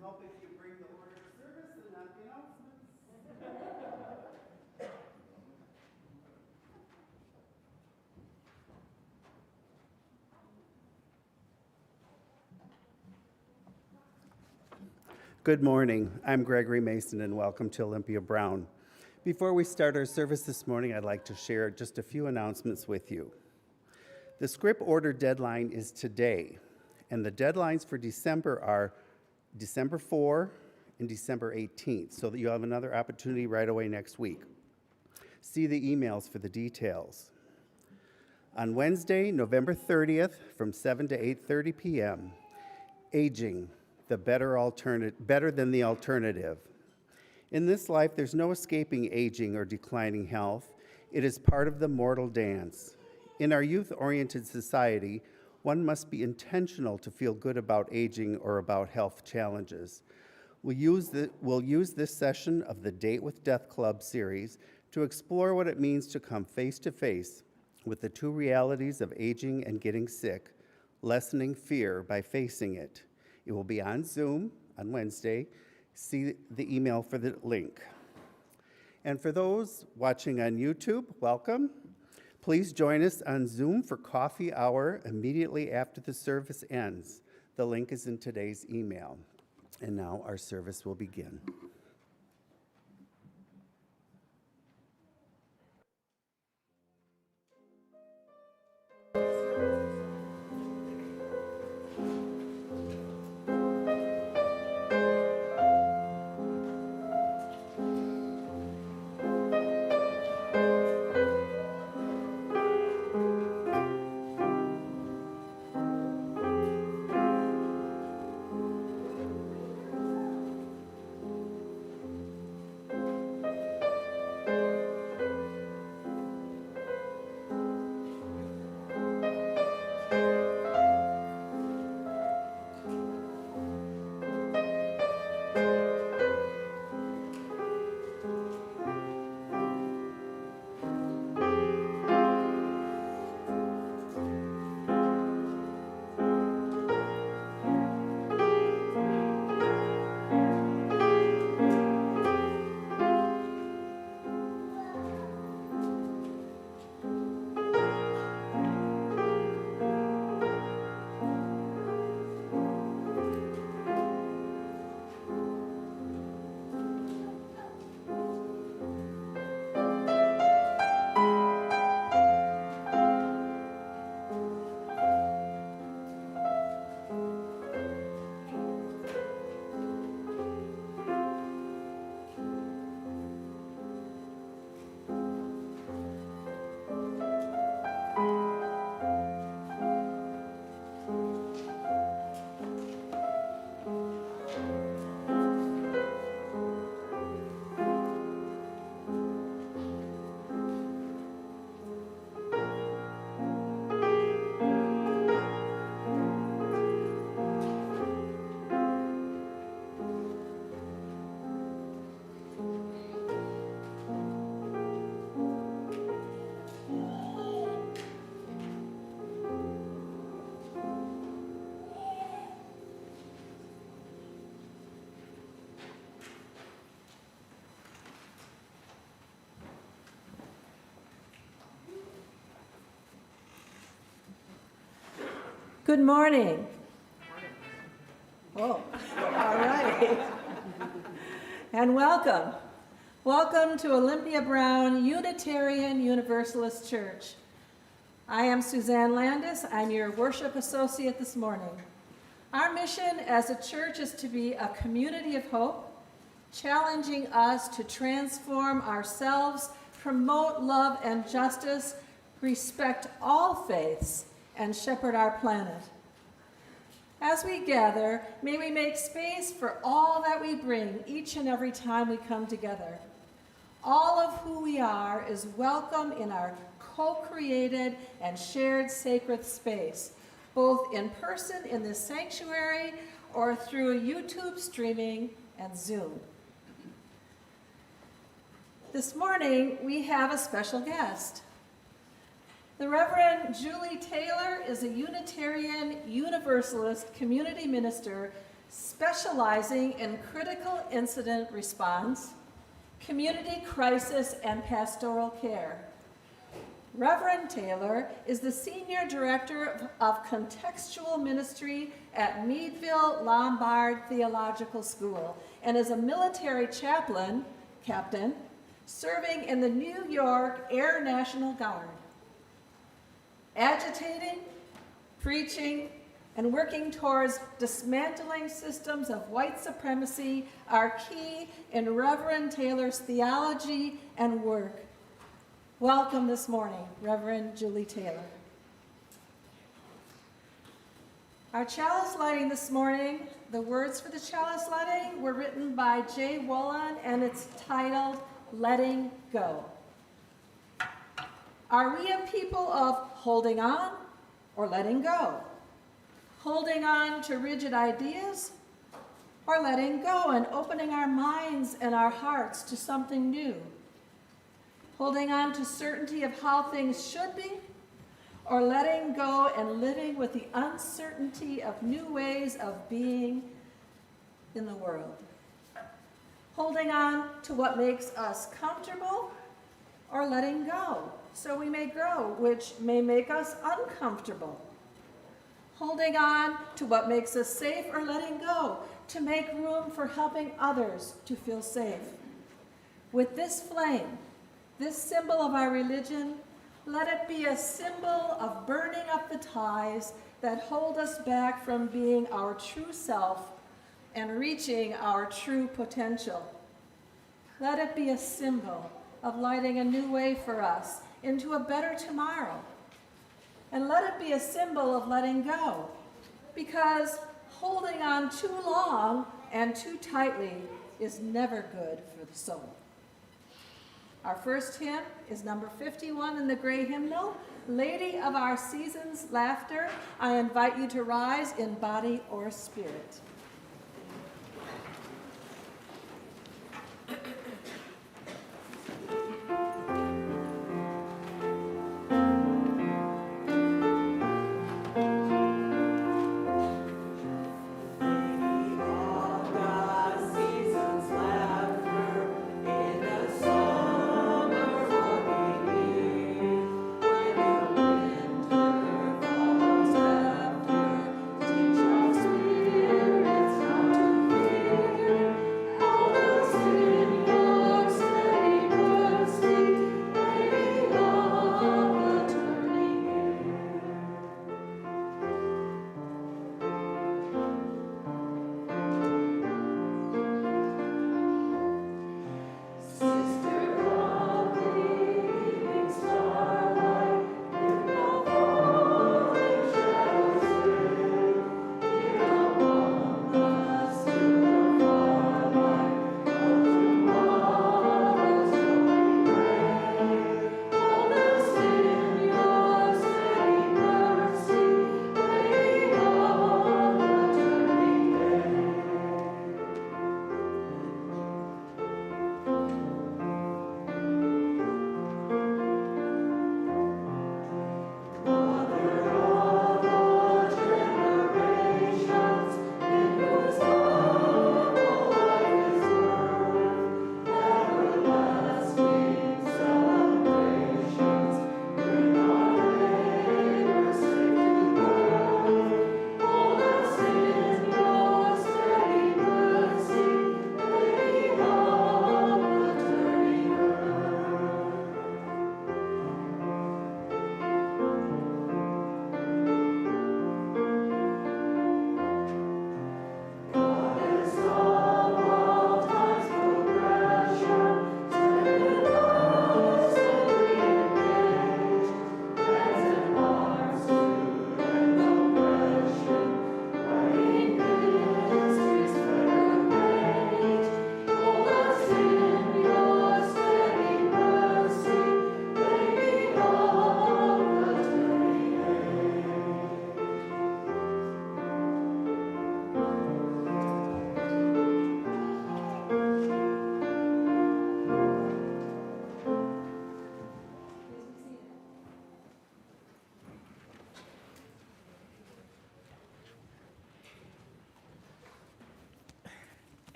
help if you bring the order of service and not the announcements. Good morning. I'm Gregory Mason, and welcome to Olympia Brown. Before we start our service this morning, I'd like to share just a few announcements with you. The script order deadline is today, and the deadlines for December are December 4 and December 18th, so that you have another opportunity right away next week. See the emails for the details. On Wednesday, November 30th, from 7 to 8:30 p.m., Aging, the better than the alternative. In this life, there's no escaping aging or declining health. It is part of the mortal dance. In our youth-oriented society, one must be intentional to feel good about aging or about health challenges. We'll use this session of the Date with Death Club series to explore what it means to come face-to-face with the two realities of aging and getting sick, lessening fear by facing it. It will be on Zoom on Wednesday. See the email for the link. And for those watching on YouTube, welcome. Please join us on Zoom for coffee hour immediately after the service ends. The link is in today's email. And now our service will begin. Good morning. Oh, all right. And welcome. Welcome to Olympia Brown Unitarian Universalist Church. I am Suzanne Landis. I'm your worship associate this morning. Our mission as a church is to be a community of hope, challenging us to transform ourselves, promote love and justice, respect all faiths, and shepherd our planet. As we gather, may we make space for all that we bring each and every time we come together. All of who we are is welcome in our co-created and shared sacred space, both in person in this sanctuary or through YouTube streaming and Zoom. This morning, we have a special guest. The Rev Julie Taylor is a Unitarian Universalist community minister specializing in critical incident response, community crisis, and pastoral care. Reverend Taylor is the Senior Director of Contextual Ministry at Meadville Lombard Theological School and is a military chaplain, captain, serving in the New York Air National Guard. Agitating, preaching, and working towards dismantling systems of white supremacy are key in Reverend Taylor's theology and work. Welcome this morning, Reverend Julie Taylor. Our chalice lighting this morning, the words for the chalice lighting were written by Jay Wolin, and it's titled, Letting Go. Are we a people of holding on or letting go? Holding on to rigid ideas or letting go and opening our minds and our hearts to something new? Holding on to certainty of how things should be, or letting go and living with the uncertainty of new ways of being in the world? Holding on to what makes us comfortable, or letting go so we may grow, which may make us uncomfortable? Holding on to what makes us safe, or letting go to make room for helping others to feel safe? With this flame, this symbol of our religion, let it be a symbol of burning up the ties that hold us back from being our true self and reaching our true potential. Let it be a symbol of lighting a new way for us into a better tomorrow. And let it be a symbol of letting go, because holding on too long and too tightly is never good for the soul. Our first hymn is number 51 in the gray hymnal, Lady of Our Season's Laughter. I invite you to rise in body or spirit. Spirit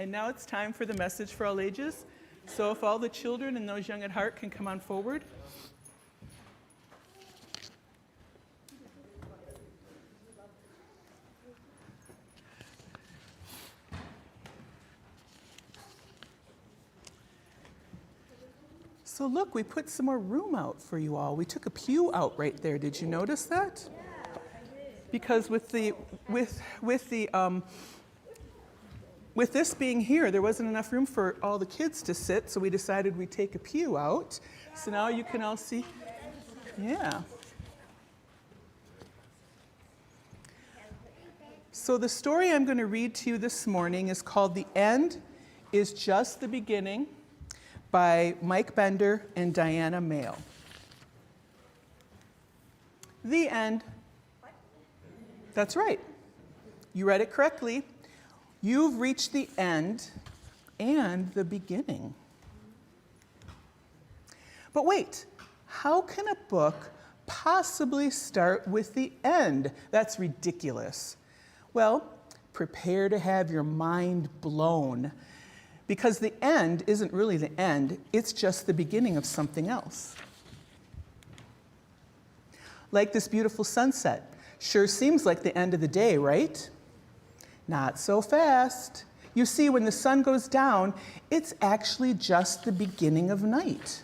And now it's time for the message for all ages. So if all the children and those young at heart can come on forward. So look, we put some more room out for you all. We took a pew out right there. Did you notice that? Yeah, I did. Because with this being here, there wasn't enough room for all the kids to sit, so we decided we'd take a pew out. So now you can all see. Yeah. So the story I'm going to read to you this morning is called "The End is Just the Beginning" by Mike Bender and Diana Mail. The end. That's right. You read it correctly. You've reached the end and the beginning. But wait, how can a book possibly start with the end? That's ridiculous. Well, prepare to have your mind blown, because the end isn't really the end, it's just the beginning of something else. Like this beautiful sunset. Sure seems like the end of the day, right? Not so fast. You see, when the sun goes down, it's actually just the beginning of night.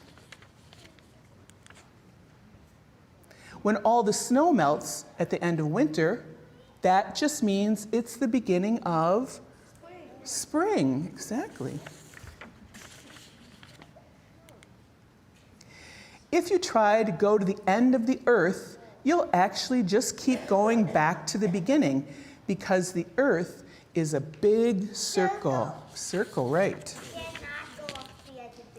When all the snow melts at the end of winter, that just means it's the beginning of spring, exactly. If you try to go to the end of the earth, you'll actually just keep going back to the beginning, because the earth is a big circle. Circle, right.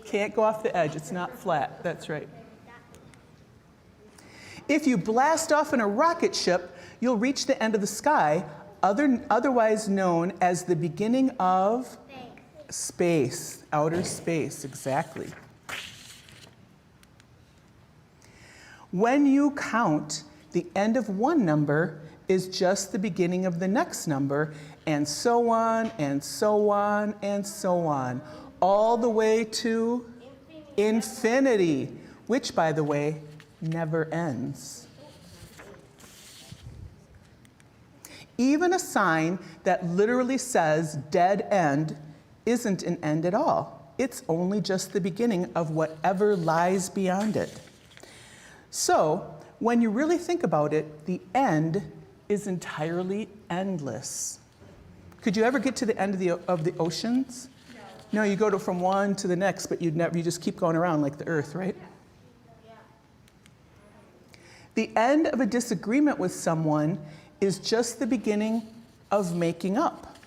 Can't go off the edge. It's not flat. That's right. If you blast off in a rocket ship, you'll reach the end of the sky, otherwise known as the beginning of space, outer space, exactly. When you count, the end of one number is just the beginning of the next number, and so on, and so on, and so on, all the way to infinity, which, by the way, never ends. Even a sign that literally says dead end isn't an end at all. It's only just the beginning of whatever lies beyond it. So, when you really think about it, the end is entirely endless. Could you ever get to the end of the oceans? No, you go from one to the next, but you just keep going around like the earth, right? Yeah. The end of a disagreement with someone is just the beginning of making up.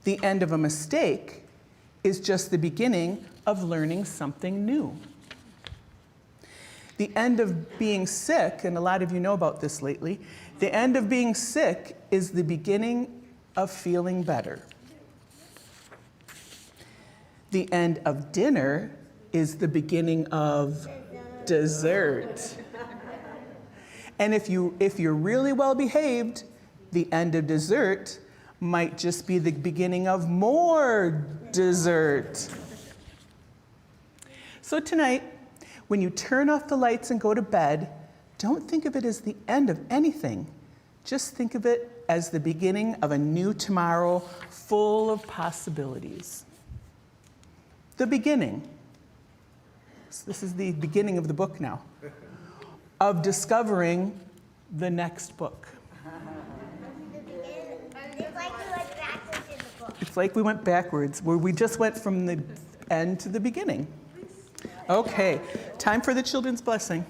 The end of a mistake is just the beginning of learning something new. The end of being sick, and a lot of you know about this lately, the end of being sick is the beginning of feeling better. The end of dinner is the beginning of dessert. And if you're really well behaved, the end of dessert might just be the beginning of more dessert. So tonight, when you turn off the lights and go to bed, don't think of it as the end of anything. Just think of it as the beginning of a new tomorrow full of possibilities. The beginning. So this is the beginning of the book now. Of discovering the next book. It's like we went backwards, where we just went from the end to the beginning. Okay, time for the children's blessing.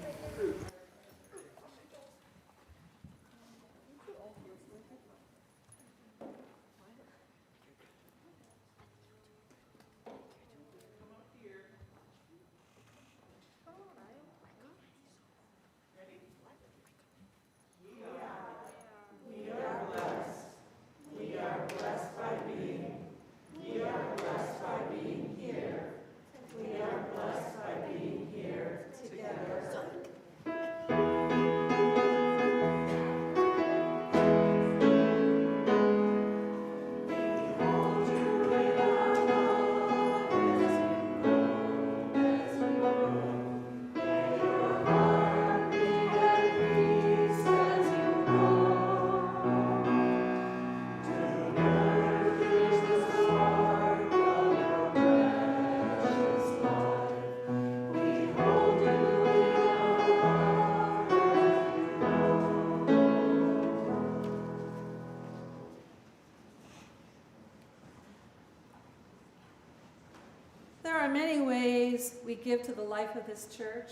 give to the life of this church,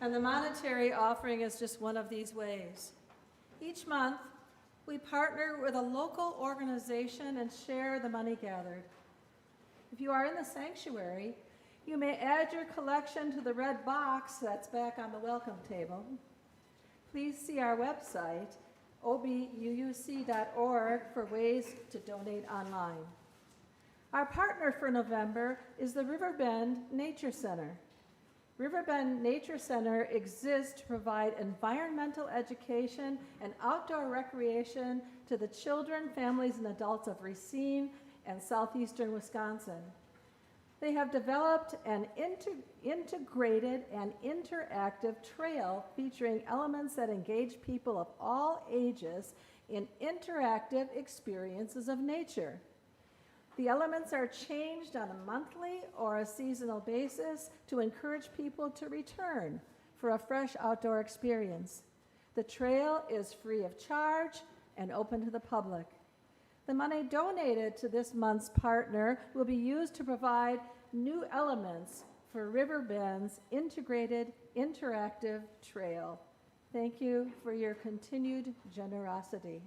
and the monetary offering is just one of these ways. Each month, we partner with a local organization and share the money gathered. If you are in the sanctuary, you may add your collection to the red box that's back on the welcome table. Please see our website, OBUUC.org, for ways to donate online. Our partner for November is the Riverbend Nature Center. Riverbend Nature Center exists to provide environmental education and outdoor recreation to the children, families, and adults of Racine and southeastern Wisconsin. They have developed an integrated and interactive trail featuring elements that engage people of all ages in interactive experiences of nature. The elements are changed on a monthly or a seasonal basis to encourage people to return for a fresh outdoor experience. The trail is free of charge and open to the public. The money donated to this month's partner will be used to provide new elements for Riverbend's integrated interactive trail. Thank you for your continued generosity.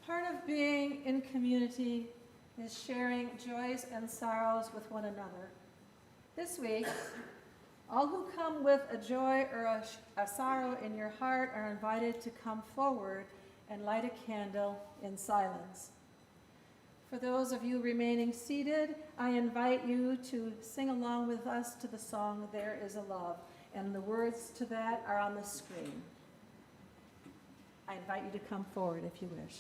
Part of being in community is sharing joys and sorrows with one another. This week, all who come with a joy or a sorrow in your heart are invited to come forward and light a candle in silence. For those of you remaining seated, I invite you to sing along with us to the song, There Is a Love, and the words to that are on the screen. I invite you to come forward if you wish.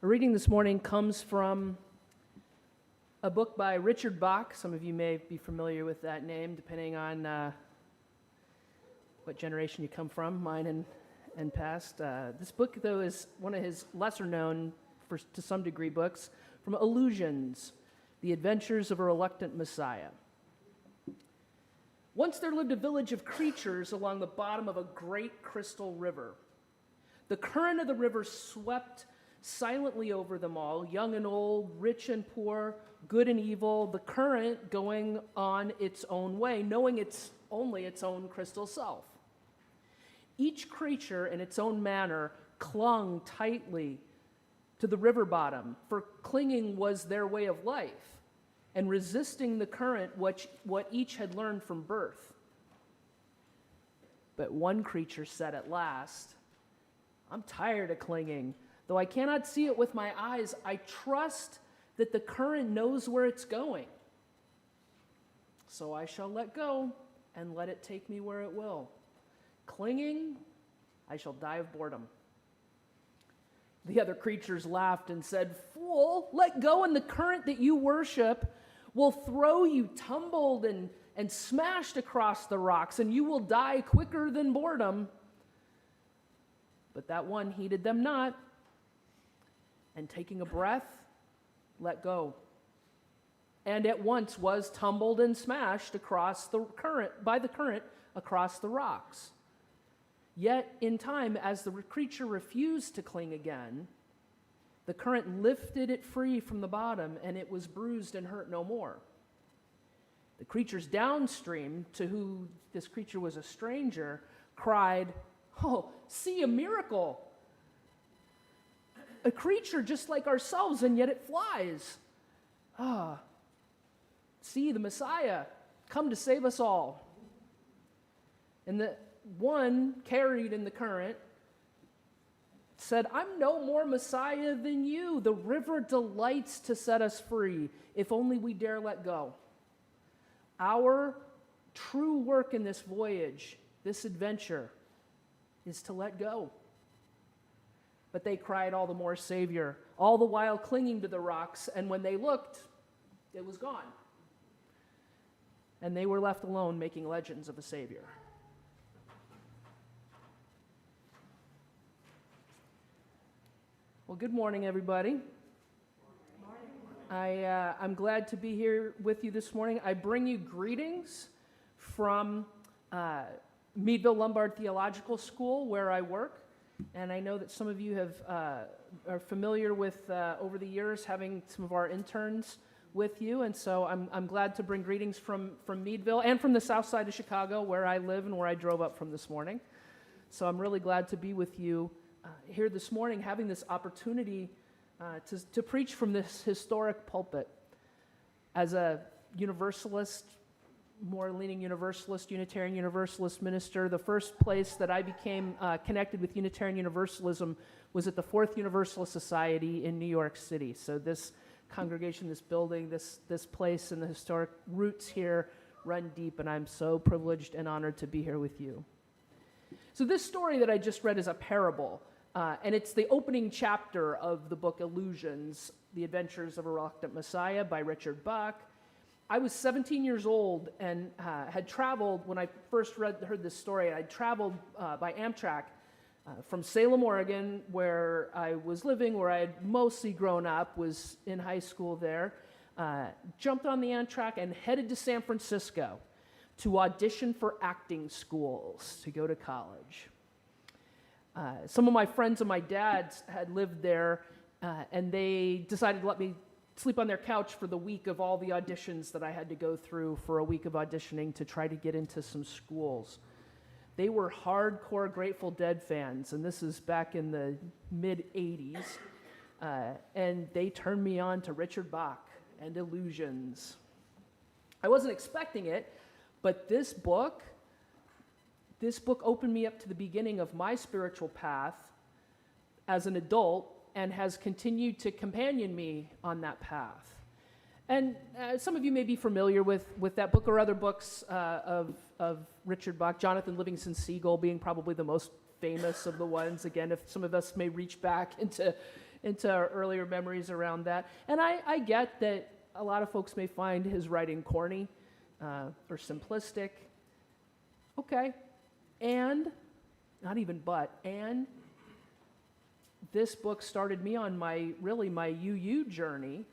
Our reading this morning comes from a book by Richard Bach. Some of you may be familiar with that name, depending on what generation you come from, mine and past. This book, though, is one of his lesser-known, to some degree, books, from Illusions, The Adventures of a Reluctant Messiah. Once there lived a village of creatures along the bottom of a great crystal river. The current of the river swept silently over them all, young and old, rich and poor, good and evil, the current going on its own way, knowing it's only its own crystal self. Each creature in its own manner clung tightly to the river bottom, for clinging was their way of life, and resisting the current what each had learned from birth. But one creature said at last, "I'm tired of clinging. Though I cannot see it with my eyes, I trust that the current knows where it's going. So I shall let go and let it take me where it will. Clinging, I shall die of boredom." The other creatures laughed and said, "Fool, let go, and the current that you worship will throw you tumbled and smashed across the rocks, and you will die quicker than boredom." But that one heeded them not, and taking a breath, let go, and at once was tumbled and smashed across the current across the rocks. Yet in time, as the creature refused to cling again, the current lifted it free from the bottom, and it was bruised and hurt no more. The creatures downstream, to whom this creature was a stranger, cried, "Oh, see a miracle! A creature just like ourselves, and yet it flies. Ah, see the Messiah, come to save us all." And the one carried in the current said, "I'm no more Messiah than you. The river delights to set us free, if only we dare let go. Our true work in this voyage, this adventure, is to let go." But they cried all the more, "Savior," all the while clinging to the rocks, and when they looked, it was gone. And they were left alone making legends of a Savior. Well, good morning, everybody. I'm glad to be here with you this morning. I bring you greetings from Meadville Lombard Theological School, where I work. And I know that some of you are familiar with, over the years, having some of our interns with you. And so I'm glad to bring greetings from Meadville and from the south side of Chicago, where I live and where I drove up from this morning. So I'm really glad to be with you here this morning, having this opportunity to preach from this historic pulpit. As a Universalist, more leaning Universalist, Unitarian Universalist minister, the first place that I became connected with Unitarian Universalism was at the Fourth Universalist Society in New York City. So this congregation, this building, this place, and the historic roots here run deep, and I'm so privileged and honored to be here with you. So this story that I just read is a parable, and it's the opening chapter of the book Illusions, The Adventures of a Reluctant Messiah by Richard Bach. I was 17 years old and had traveled, when I first heard this story, I traveled by Amtrak from Salem, Oregon, where I was living, where I had mostly grown up, was in high school there, jumped on the Amtrak and headed to San Francisco to audition for acting schools to go to college. Some of my friends and my dad had lived there, and they decided to let me sleep on their couch for the week of all the auditions that I had to go through for a week of auditioning to try to get into some schools. They were hardcore Grateful Dead fans, and this is back in the mid-'80s, and they turned me on to Richard Bach and Illusions. I wasn't expecting it, but this book opened me up to the beginning of my spiritual path as an adult and has continued to companion me on that path. And some of you may be familiar with that book or other books of Richard Bach, Jonathan Livingston Seagull being probably the most famous of the ones. Again, if some of us may reach back into earlier memories around that. And I get that a lot of folks may find his writing corny or simplistic. Okay. And, not even but, and this book started me on my UU journey.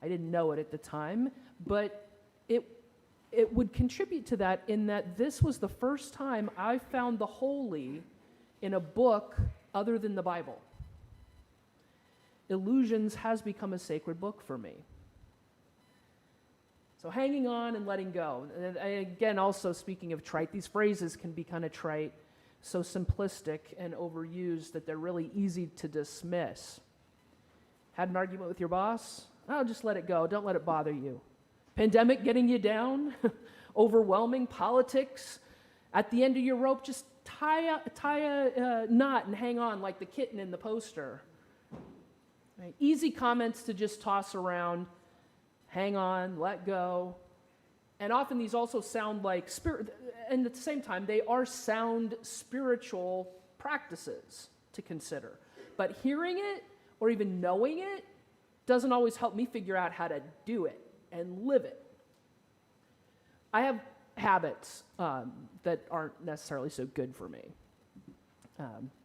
I didn't know it at the time, but it would contribute to that in that this was the first time I found the holy in a book other than the Bible. Illusions has become a sacred book for me. So hanging on and letting go. And again, also speaking of trite, these phrases can be kind of trite, so simplistic and overused that they're really easy to dismiss. Had an argument with your boss? Oh, just let it go. Don't let it bother you. Pandemic getting you down? Overwhelming politics? At the end of your rope, just tie a knot and hang on like the kitten in the poster. Right? Easy comments to just toss around. Hang on, let go. And often these also sound like and at the same time, they are sound spiritual practices to consider. But hearing it or even knowing it doesn't always help me figure out how to do it and live it. I have habits that aren't necessarily so good for me.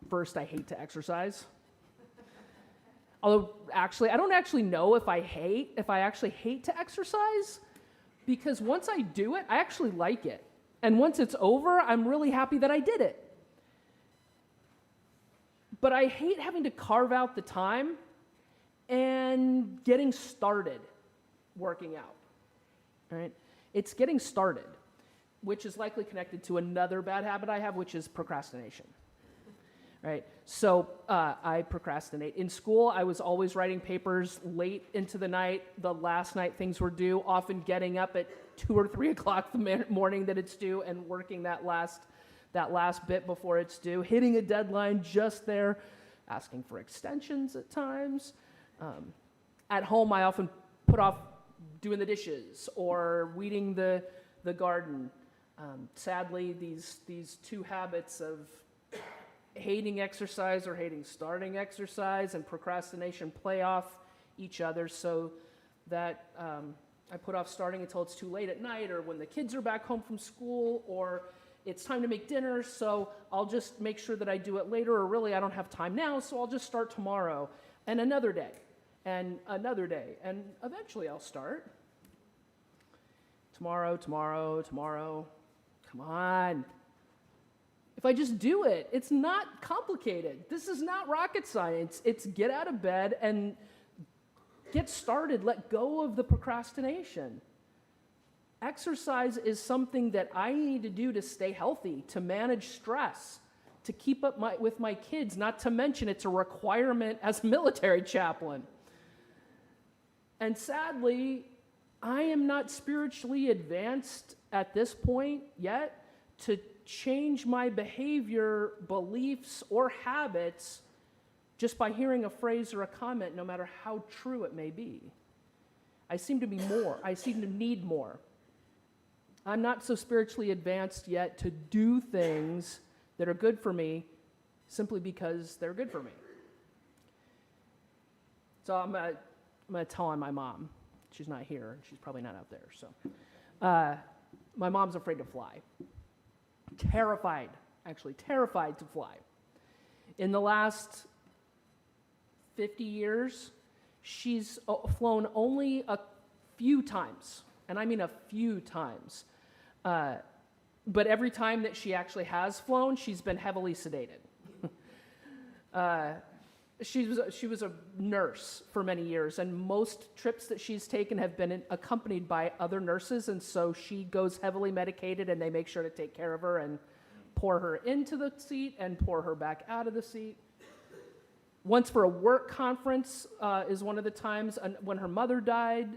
First, I hate to exercise. Although, actually, I don't actually know if I actually hate to exercise, because once I do it, I actually like it. And once it's over, I'm really happy that I did it. But I hate having to carve out the time and getting started working out. Right? It's getting started, which is likely connected to another bad habit I have, which is procrastination. Right? So I procrastinate. In school, I was always writing papers late into the night, the last night things were due, often getting up at 2 or 3 o'clock the morning that it's due and working that last bit before it's due, hitting a deadline just there, asking for extensions at times. At home, I often put off doing the dishes or weeding the garden. Sadly, these two habits of hating exercise or hating starting exercise and procrastination play off each other, so that I put off starting until it's too late at night or when the kids are back home from school or it's time to make dinner, so I'll just make sure that I do it later, or really I don't have time now, so I'll just start tomorrow and another day and another day, and eventually I'll start. Tomorrow. Come on. If I just do it, it's not complicated. This is not rocket science. It's get out of bed and get started. Let go of the procrastination. Exercise is something that I need to do to stay healthy, to manage stress, to keep up with my kids, not to mention it's a requirement as a military chaplain. And sadly, I am not spiritually advanced at this point yet to change my behavior, beliefs, or habits just by hearing a phrase or a comment, no matter how true it may be. I seem to be more. I seem to need more. I'm not so spiritually advanced yet to do things that are good for me simply because they're good for me. So I'm going to tell on my mom. She's not here. She's probably not out there. So my mom's afraid to fly. Terrified to fly. In the last 50 years, she's flown only a few times, and I mean a few times. But every time that she actually has flown, she's been heavily sedated. She was a nurse for many years, and most trips that she's taken have been accompanied by other nurses, and so she goes heavily medicated, and they make sure to take care of her and pour her into the seat and pour her back out of the seat. Once for a work conference is one of the times. When her mother died,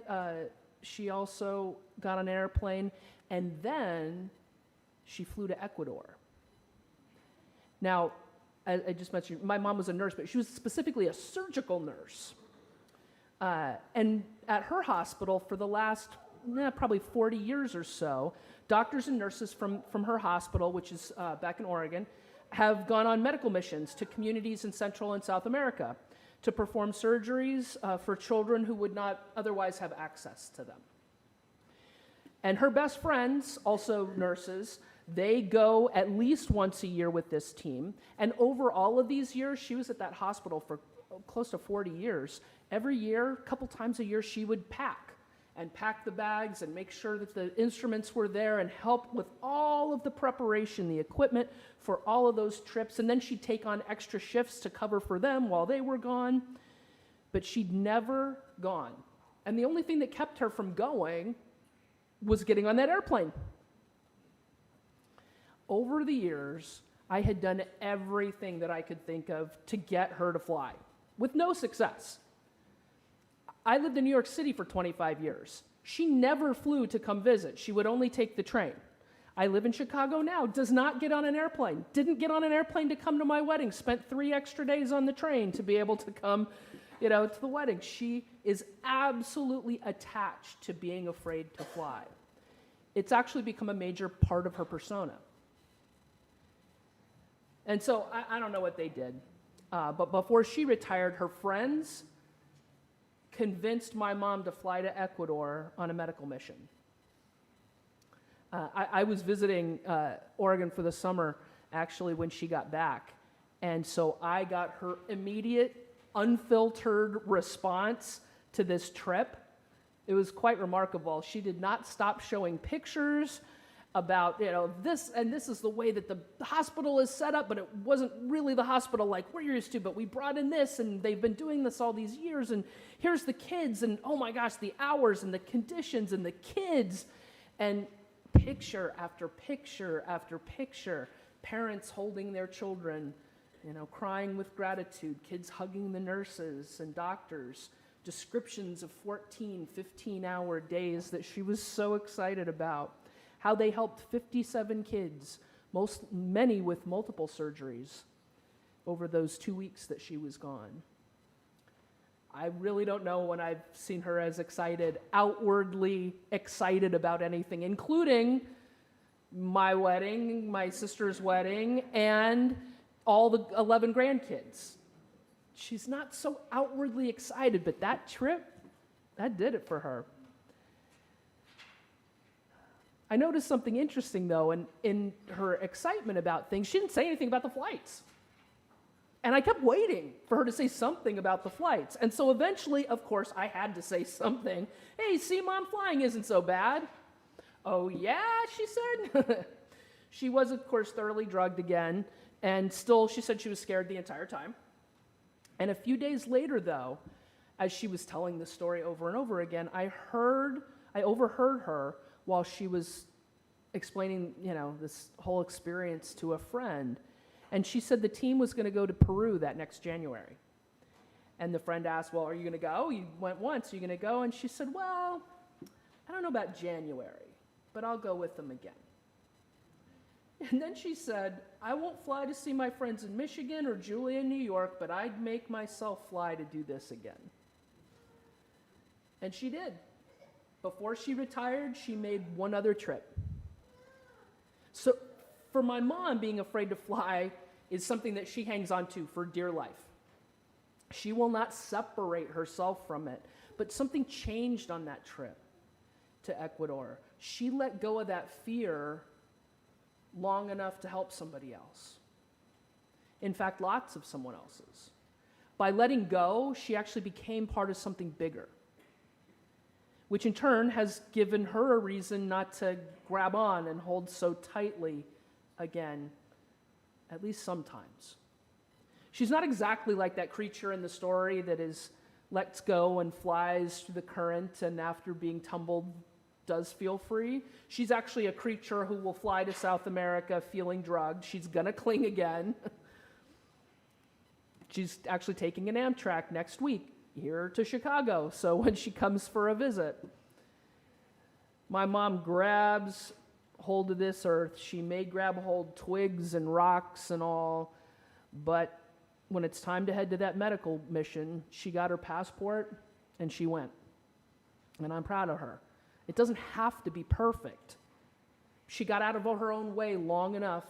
she also got on an airplane, and then she flew to Ecuador. Now, I just mentioned, my mom was a nurse, but she was specifically a surgical nurse. And at her hospital for the last probably 40 years or so, doctors and nurses from her hospital, which is back in Oregon, have gone on medical missions to communities in Central and South America to perform surgeries for children who would not otherwise have access to them. And her best friends, also nurses, they go at least once a year with this team. And over all of these years, she was at that hospital for close to 40 years. Every year, a couple times a year, she would pack the bags and make sure that the instruments were there and help with all of the preparation, the equipment for all of those trips. And then she'd take on extra shifts to cover for them while they were gone. But she'd never gone. And the only thing that kept her from going was getting on that airplane. Over the years, I had done everything that I could think of to get her to fly, with no success. I lived in New York City for 25 years. She never flew to come visit. She would only take the train. I live in Chicago now, does not get on an airplane. Didn't get on an airplane to come to my wedding, spent 3 extra days on the train to be able to come, to the wedding. She is absolutely attached to being afraid to fly. It's actually become a major part of her persona. And so I don't know what they did, but before she retired, her friends convinced my mom to fly to Ecuador on a medical mission. I was visiting Oregon for the summer, actually, when she got back. And so I got her immediate, unfiltered response to this trip. It was quite remarkable. She did not stop showing pictures about, this, and this is the way that the hospital is set up, but it wasn't really the hospital like we're used to, but we brought in this, and they've been doing this all these years, and here's the kids, and oh my gosh, the hours, and the conditions, and the kids, and picture after picture after picture, parents holding their children, crying with gratitude, kids hugging the nurses and doctors, descriptions of 14, 15-hour days that she was so excited about. How they helped 57 kids, many with multiple surgeries, over those 2 weeks that she was gone. I really don't know when I've seen her as outwardly excited about anything, including my wedding, my sister's wedding, and all the 11 grandkids. She's not so outwardly excited, but that trip, that did it for her. I noticed something interesting, though, and in her excitement about things, she didn't say anything about the flights. And I kept waiting for her to say something about the flights. And so eventually, of course, I had to say something. Hey, see, Mom, flying isn't so bad. Oh, yeah, she said. She was, of course, thoroughly drugged again, and still, she said she was scared the entire time. And a few days later, though, as she was telling the story over and over again, I overheard her while she was explaining, this whole experience to a friend. And she said the team was going to go to Peru that next January. And the friend asked, well, are you going to go? You went once, are you going to go? And she said, well, I don't know about January, but I'll go with them again. And then she said, I won't fly to see my friends in Michigan or Julie in New York, but I'd make myself fly to do this again. And she did. Before she retired, she made one other trip. So for my mom, being afraid to fly is something that she hangs on to for dear life. She will not separate herself from it. But something changed on that trip to Ecuador. She let go of that fear long enough to help somebody else. In fact, lots of someone else's. By letting go, she actually became part of something bigger, which in turn has given her a reason not to grab on and hold so tightly again, at least sometimes. She's not exactly like that creature in the story that is lets go and flies through the current and after being tumbled does feel free. She's actually a creature who will fly to South America feeling drugged. She's gonna cling again. She's actually taking an Amtrak next week here to Chicago, so when she comes for a visit. My mom grabs hold of this earth. She may grab hold twigs and rocks and all, but when it's time to head to that medical mission, she got her passport and she went. And I'm proud of her. It doesn't have to be perfect. She got out of her own way long enough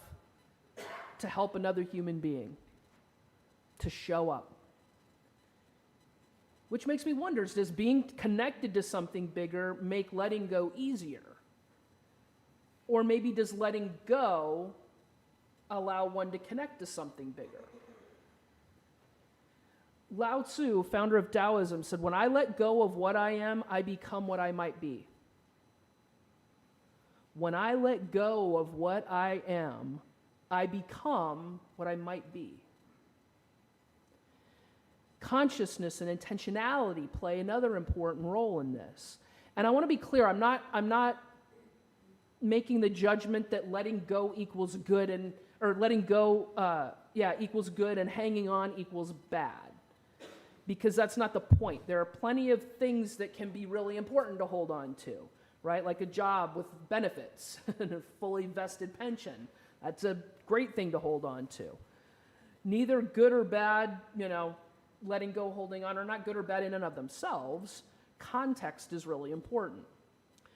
to help another human being, to show up. Which makes me wonder, does being connected to something bigger make letting go easier? Or maybe does letting go allow one to connect to something bigger? Lao Tzu, founder of Taoism, said, when I let go of what I am, I become what I might be. When I let go of what I am, I become what I might be. Consciousness and intentionality play another important role in this. And I want to be clear, I'm not making the judgment that letting go equals good equals good and hanging on equals bad. Because that's not the point. There are plenty of things that can be really important to hold on to, right? Like a job with benefits and a fully vested pension. That's a great thing to hold on to. Neither good or bad, letting go, holding on, are not good or bad in and of themselves. Context is really important.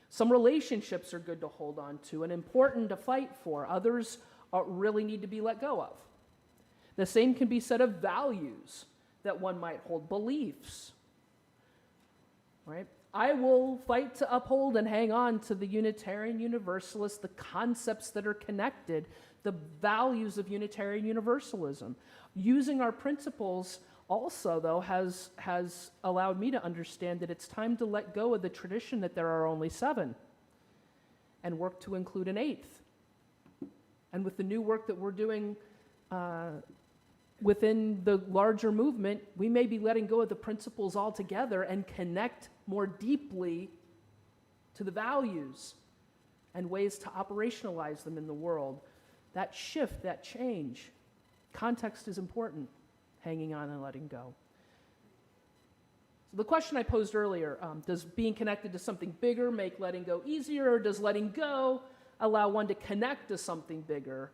Some relationships are good to hold on to and important to fight for. Others really need to be let go of. The same can be said of values that one might hold, beliefs, right? I will fight to uphold and hang on to the Unitarian Universalist, the concepts that are connected, the values of Unitarian Universalism. Using our principles also, though, has allowed me to understand that it's time to let go of the tradition that there are only 7 and work to include an 8th. And with the new work that we're doing within the larger movement, we may be letting go of the principles altogether and connect more deeply to the values and ways to operationalize them in the world. That shift, that change, context is important. Hanging on and letting go. So the question I posed earlier, does being connected to something bigger make letting go easier, or does letting go allow one to connect to something bigger?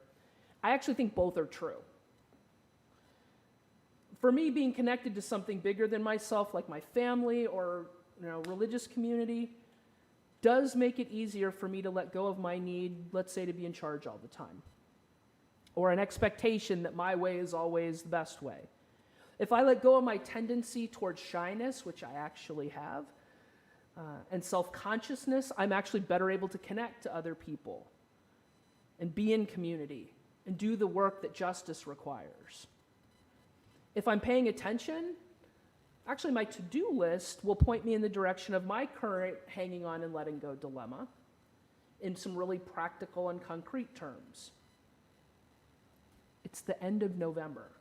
I actually think both are true. For me, being connected to something bigger than myself, like my family or religious community, does make it easier for me to let go of my need, let's say, to be in charge all the time, or an expectation that my way is always the best way. If I let go of my tendency towards shyness, which I actually have, and self-consciousness, I'm actually better able to connect to other people and be in community and do the work that justice requires. If I'm paying attention, actually my to-do list will point me in the direction of my current hanging on and letting go dilemma in some really practical and concrete terms. It's the end of November.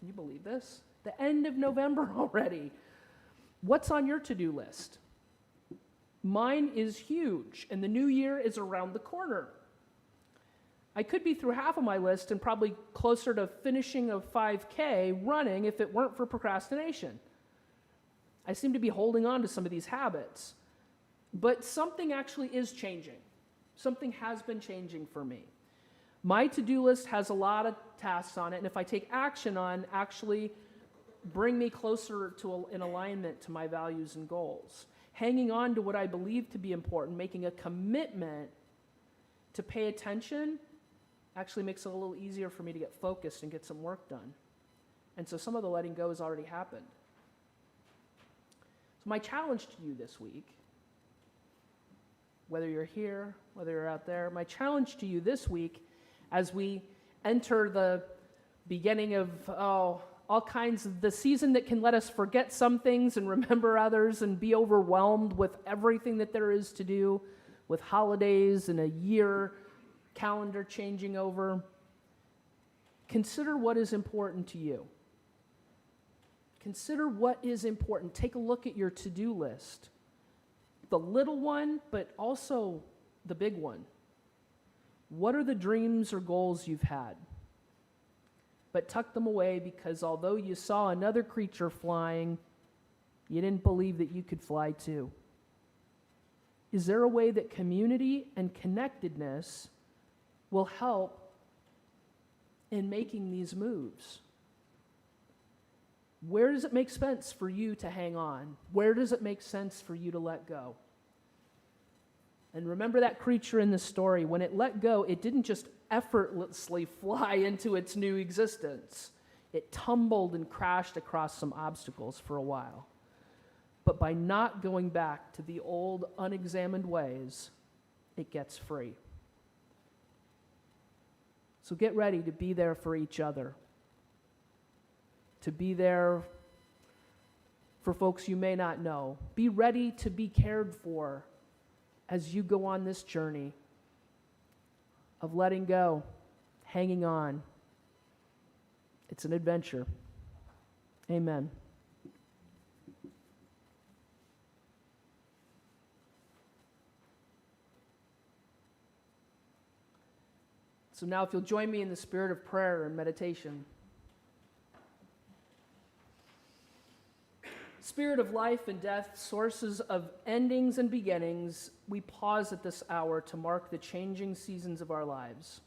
Can you believe this? The end of November already. What's on your to-do list? Mine is huge, and the new year is around the corner. I could be through half of my list and probably closer to finishing a 5K running if it weren't for procrastination. I seem to be holding on to some of these habits. But something actually is changing. Something has been changing for me. My to-do list has a lot of tasks on it, and if I take action on, actually bring me closer to in alignment to my values and goals. Hanging on to what I believe to be important, making a commitment to pay attention, actually makes it a little easier for me to get focused and get some work done. And so some of the letting go has already happened. So my challenge to you this week, whether you're here, whether you're out there, my challenge to you this week as we enter the beginning of all kinds of the season that can let us forget some things and remember others and be overwhelmed with everything that there is to do, with holidays and a year calendar changing over. Consider what is important to you. Consider what is important. Take a look at your to-do list. The little one, but also the big one. What are the dreams or goals you've had? But tuck them away because although you saw another creature flying, you didn't believe that you could fly too. Is there a way that community and connectedness will help in making these moves? Where does it make sense for you to hang on? Where does it make sense for you to let go? And remember that creature in the story. When it let go, it didn't just effortlessly fly into its new existence. It tumbled and crashed across some obstacles for a while. But by not going back to the old, unexamined ways, it gets free. So get ready to be there for each other, to be there for folks you may not know. Be ready to be cared for as you go on this journey of letting go, hanging on. It's an adventure. Amen. So now if you'll join me in the spirit of prayer and meditation. Spirit of life and death, sources of endings and beginnings, we pause at this hour to mark the changing seasons of our lives,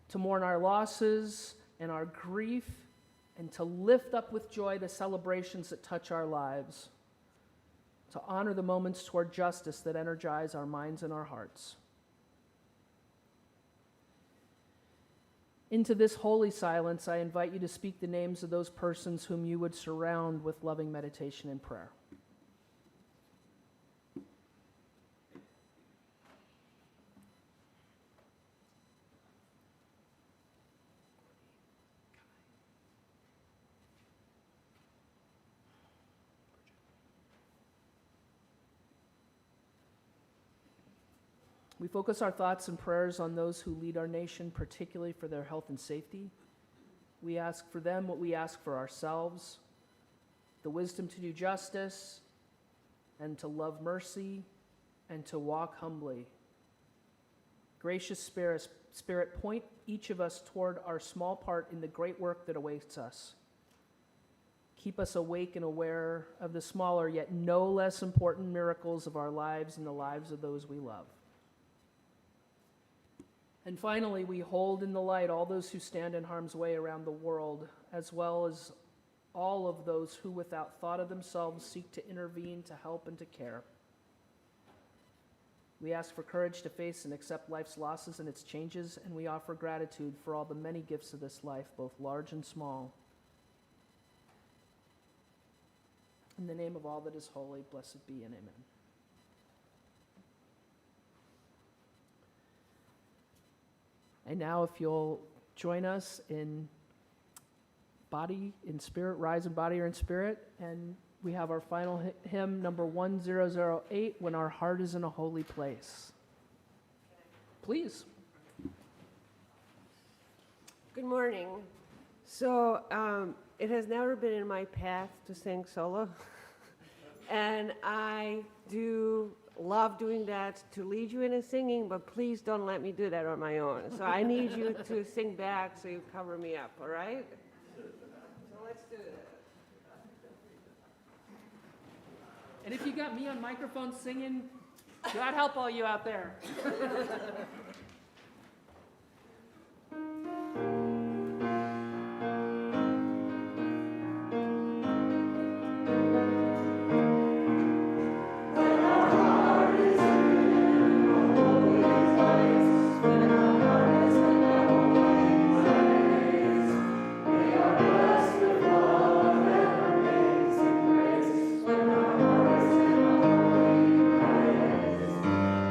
to mourn our losses and our grief, and to lift up with joy the celebrations that touch our lives, to honor the moments toward justice that energize our minds and our hearts. Into this holy silence, I invite you to speak the names of those persons whom you would surround with loving meditation and prayer. We focus our thoughts and prayers on those who lead our nation, particularly for their health and safety. We ask for them what we ask for ourselves, the wisdom to do justice and to love mercy and to walk humbly. Gracious Spirit, point each of us toward our small part in the great work that awaits us. Keep us awake and aware of the smaller yet no less important miracles of our lives and the lives of those we love. And finally, we hold in the light all those who stand in harm's way around the world, as well as all of those who, without thought of themselves, seek to intervene, to help, and to care. We ask for courage to face and accept life's losses and its changes, and we offer gratitude for all the many gifts of this life, both large and small. In the name of all that is holy, blessed be and amen. And now if you'll join us in body, in spirit, rise in body or in spirit, and we have our final hymn, number 1008, When Our Heart is in a Holy Place. Please. Good morning. So it has never been in my path to sing solo, and I do love doing that, to lead you in a singing, but please don't let me do that on my own. So I need you to sing back so you cover me up, all right? So let's do it. And if you got me on microphone singing, God help all you out there.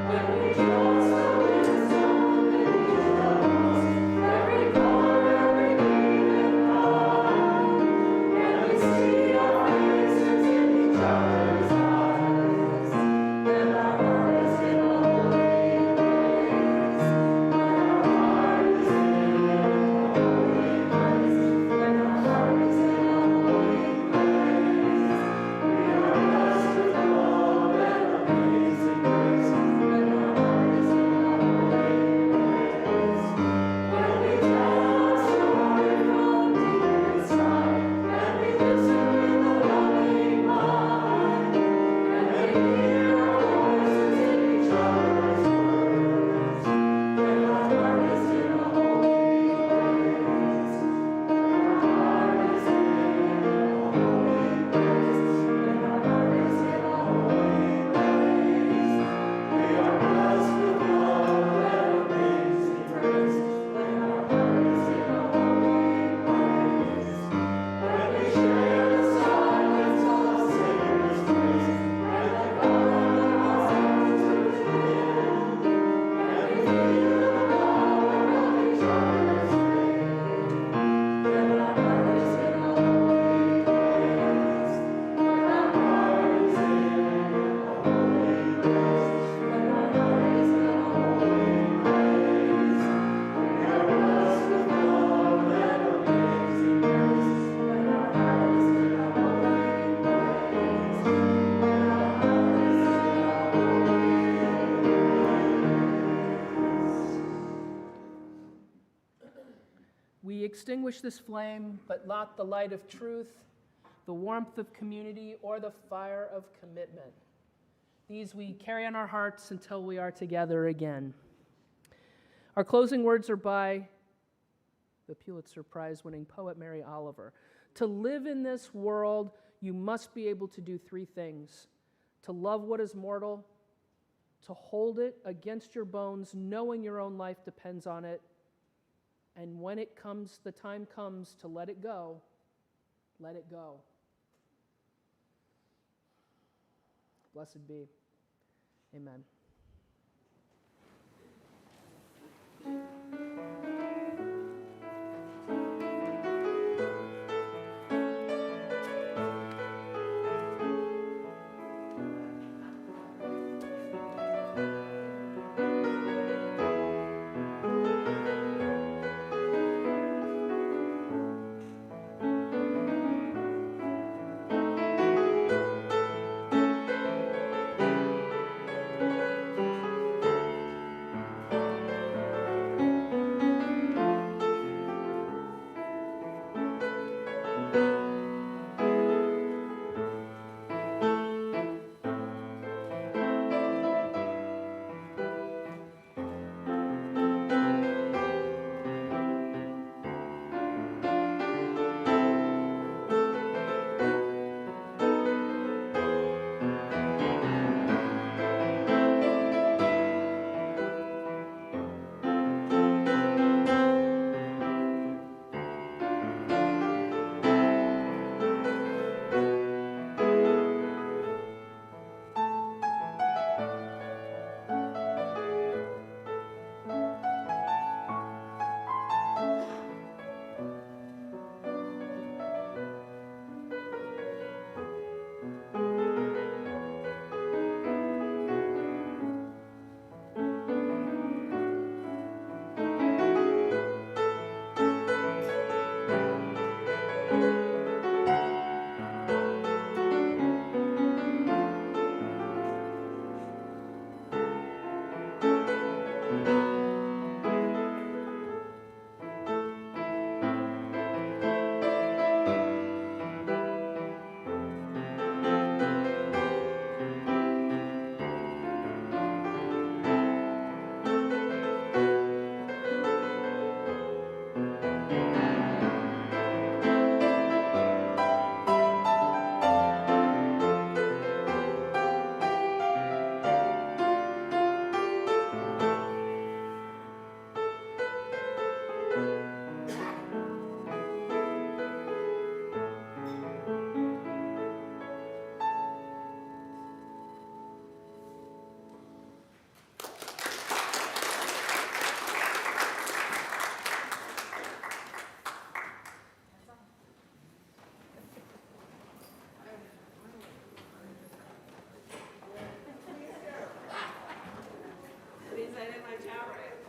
When we trust We extinguish this flame, but not the light of truth, the warmth of community, or the fire of commitment. These we carry in our hearts until we are together again. Our closing words are by the Pulitzer Prize-winning poet Mary Oliver. To live in this world, you must be able to do three things: to love what is mortal, to hold it against your bones, knowing your own life depends on it, and when it comes, the time comes to let it go, let it go. Blessed be. Amen.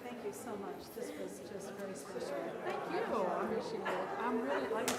Thank you so much. This was just very special. Thank you. I appreciate it. I'm really like